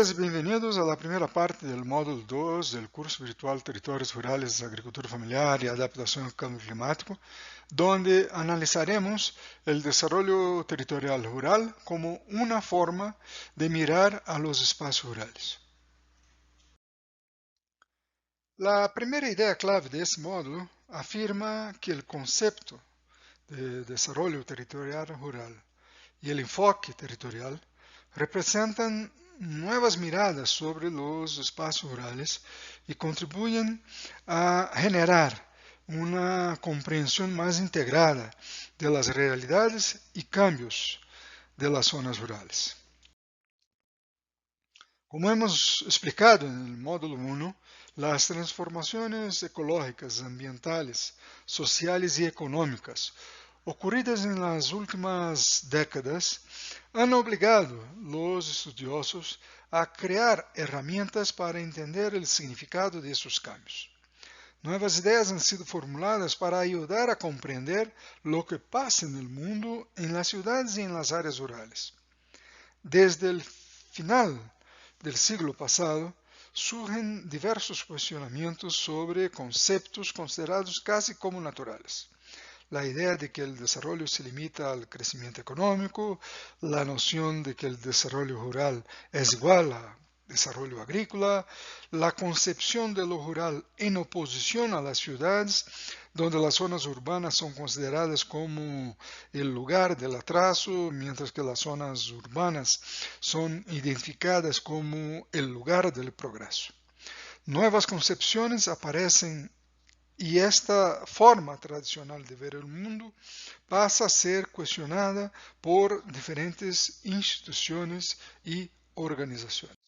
Bem-vindas e bem-vindos à primeira parte do módulo 2 do curso virtual Territórios Rurais, Agricultura Familiar e Adaptação ao Cambio Climático, onde analisaremos o desenvolvimento territorial rural como uma forma de mirar a los espaços rurais. A primeira ideia clave desse módulo afirma que o conceito de desenvolvimento territorial rural e o enfoque territorial representan nuevas miradas sobre los espacios rurales y contribuyen a generar una comprensión más integrada de las realidades y cambios de las zonas rurales. Como hemos explicado en el módulo 1, las transformaciones ecológicas, ambientales, sociales y económicas ocurridas en las últimas décadas han obligado a los estudiosos a crear herramientas para entender el significado de estos cambios. Nuevas ideas han sido formuladas para ayudar a comprender lo que pasa en el mundo, en las ciudades y en las áreas rurales. Desde el final del siglo pasado, surgen diversos cuestionamientos sobre conceptos considerados casi como naturales. La idea de que el desarrollo se limita al crecimiento económico, la noción de que el desarrollo rural es igual a desarrollo agrícola, la concepción de lo rural en oposición a las ciudades, donde las zonas urbanas son consideradas como el lugar del atraso, mientras que las zonas urbanas son identificadas como el lugar del progreso. Nuevas concepciones aparecen y esta forma tradicional de ver el mundo pasa a ser cuestionada por diferentes instituciones y organizaciones.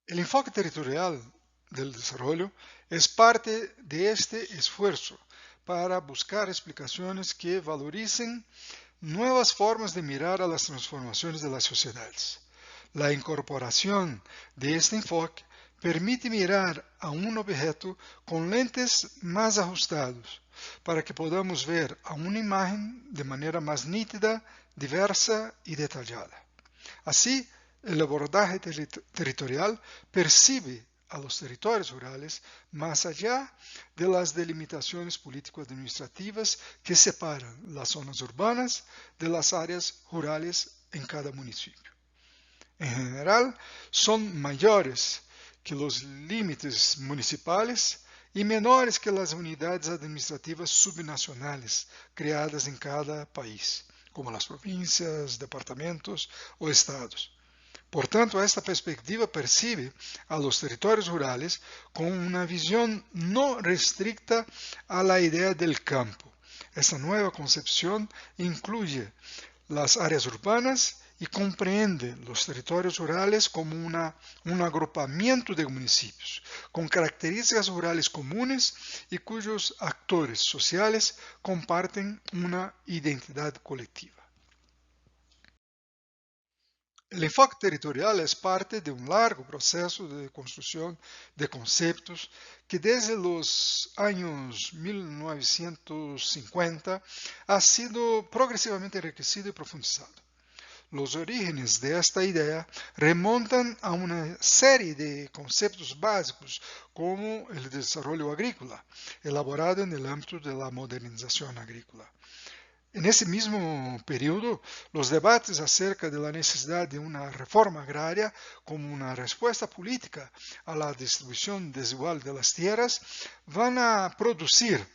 El enfoque territorial del desarrollo es parte de este esfuerzo para buscar explicaciones que valoricen nuevas formas de mirar a las transformaciones de las sociedades. La incorporación de este enfoque permite mirar a un objeto con lentes más ajustados, para que podamos ver a una imagen de manera más nítida, diversa y detallada. Así, el abordaje territorial percibe a los territorios rurales más allá de las delimitaciones político-administrativas que separan las zonas urbanas de las áreas rurales en cada municipio. En general, son mayores que los límites municipales y menores que las unidades administrativas subnacionales creadas en cada país, como las provincias, departamentos o estados. Por tanto, esta perspectiva percibe a los territorios rurales con una visión no restricta a la idea del campo. Esta nueva concepción incluye las áreas urbanas y comprende los territorios rurales como un agrupamiento de municipios con características rurales comunes y cuyos actores sociales comparten una identidad colectiva. El enfoque territorial es parte de un largo proceso de construcción de conceptos que desde los años 1950 ha sido progresivamente enriquecido y profundizado. Los orígenes de esta idea remontan a una serie de conceptos básicos como el desarrollo agrícola, elaborado en el ámbito de la modernización agrícola. En ese mismo periodo, los debates acerca de la necesidad de una reforma agraria como una respuesta política a la distribución desigual de las tierras van a producir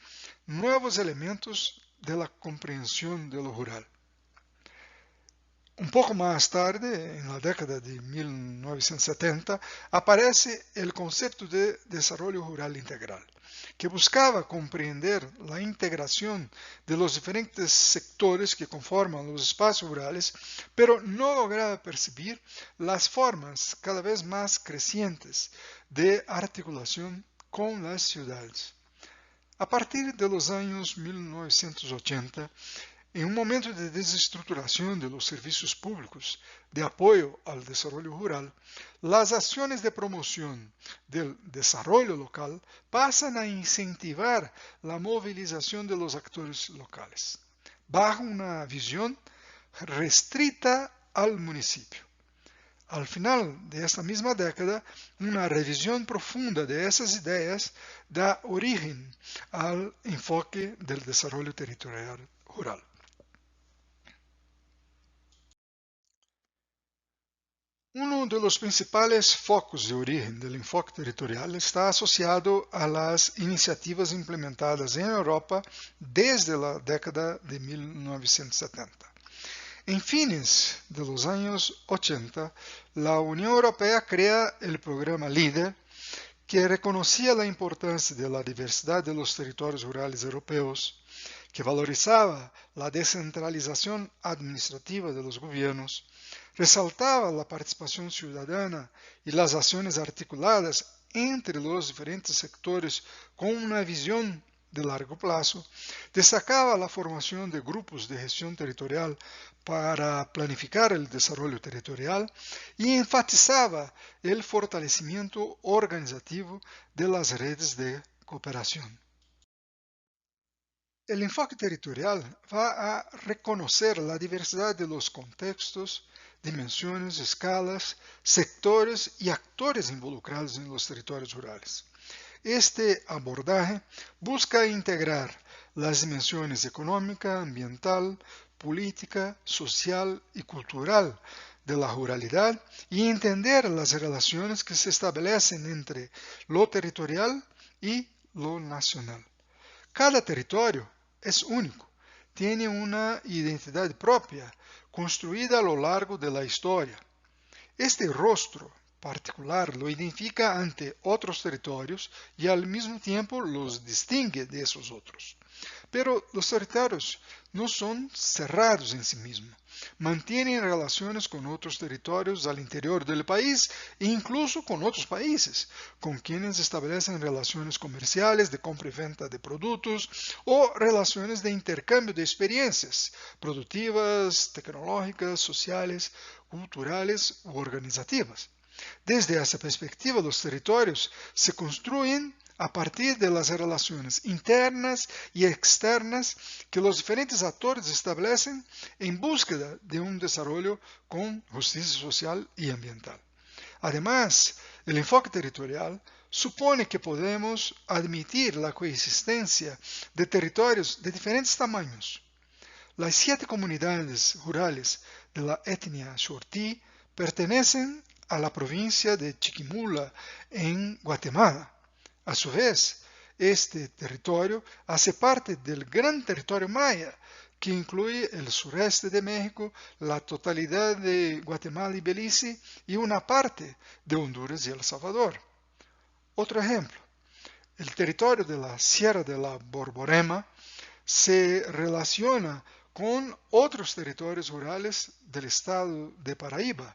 nuevos elementos de la comprensión de lo rural. Un poco más tarde, en la década de 1970, aparece el concepto de desarrollo rural integral, que buscaba comprender la integración de los diferentes sectores que conforman los espacios rurales, pero no lograba percibir las formas cada vez más crecientes de articulación con las ciudades. A partir de los años 1980, en un momento de desestructuración de los servicios públicos de apoyo al desarrollo rural, las acciones de promoción del desarrollo local pasan a incentivar la movilización de los actores locales, bajo una visión restrita al municipio. Al final de esta misma década, una revisión profunda de esas ideas da origen al enfoque del desarrollo territorial rural. Uno de los principales focos de origen del enfoque territorial está asociado a las iniciativas implementadas en Europa desde la década de 1970. En fines de los años 80, la Unión Europea crea el programa LEADER, que reconocía la importancia de la diversidad de los territorios rurales europeos, que valorizaba la descentralización administrativa de los gobiernos, resaltaba la participación ciudadana y las acciones articuladas entre los diferentes sectores con una visión de largo plazo, destacaba la formación de grupos de gestión territorial para planificar el desarrollo territorial y enfatizaba el fortalecimiento organizativo de las redes de cooperación. El enfoque territorial va a reconocer la diversidad de los contextos, dimensiones, escalas, sectores y actores involucrados en los territorios rurales. Este abordaje busca integrar las dimensiones económica, ambiental, política, social y cultural de la ruralidad y entender las relaciones que se establecen entre lo territorial y lo nacional. Cada territorio es único, tiene una identidad propia, construida a lo largo de la historia. Este rostro particular lo identifica ante otros territorios y al mismo tiempo los distingue de esos otros. Pero los territorios no son cerrados en sí mismos, mantienen relaciones con otros territorios al interior del país e incluso con otros países, con quienes establecen relaciones comerciales de compra y venta de productos o relaciones de intercambio de experiencias productivas, tecnológicas, sociales, culturales u organizativas. Desde esa perspectiva, los territorios se construyen a partir de las relaciones internas y externas que los diferentes actores establecen en búsqueda de un desarrollo con justicia social y ambiental. Además, el enfoque territorial supone que podemos admitir la coexistencia de territorios de diferentes tamaños. Las 7 comunidades rurales de la etnia Xortí pertenecen a la provincia de Chiquimula, en Guatemala. A su vez, este territorio hace parte del gran territorio maya, que incluye el sureste de México, la totalidad de Guatemala y Belice y una parte de Honduras y El Salvador. Otro ejemplo, el territorio de la Sierra de la Borborema se relaciona con otros territorios rurales del estado de Paraíba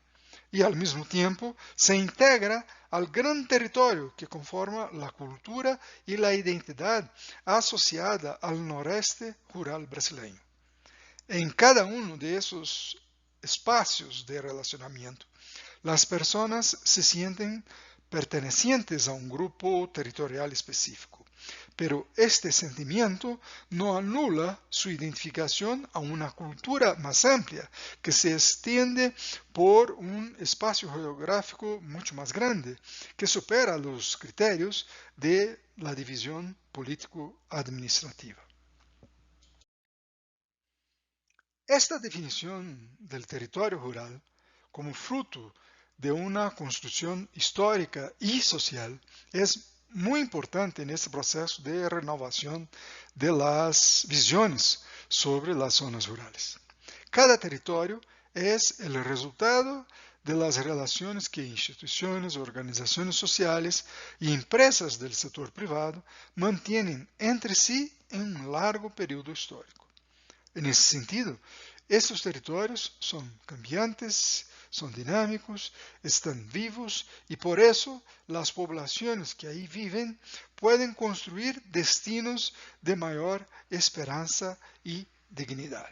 y al mismo tiempo se integra al gran territorio que conforma la cultura y la identidad asociada al noreste rural brasileño. En cada uno de esos espacios de relacionamiento, las personas se sienten pertenecientes a un grupo territorial específico, pero este sentimiento no anula su identificación a una cultura más amplia que se extiende por un espacio geográfico mucho más grande, que supera los criterios de la división político-administrativa. Esta definición del territorio rural como fruto de una construcción histórica y social es muy importante en este proceso de renovación de las visiones sobre las zonas rurales. Cada territorio es el resultado de las relaciones que instituciones, organizaciones sociales y empresas del sector privado mantienen entre sí en un largo periodo histórico. En ese sentido, estos territorios son cambiantes, son dinámicos, están vivos y por eso las poblaciones que ahí viven pueden construir destinos de mayor esperanza y dignidad.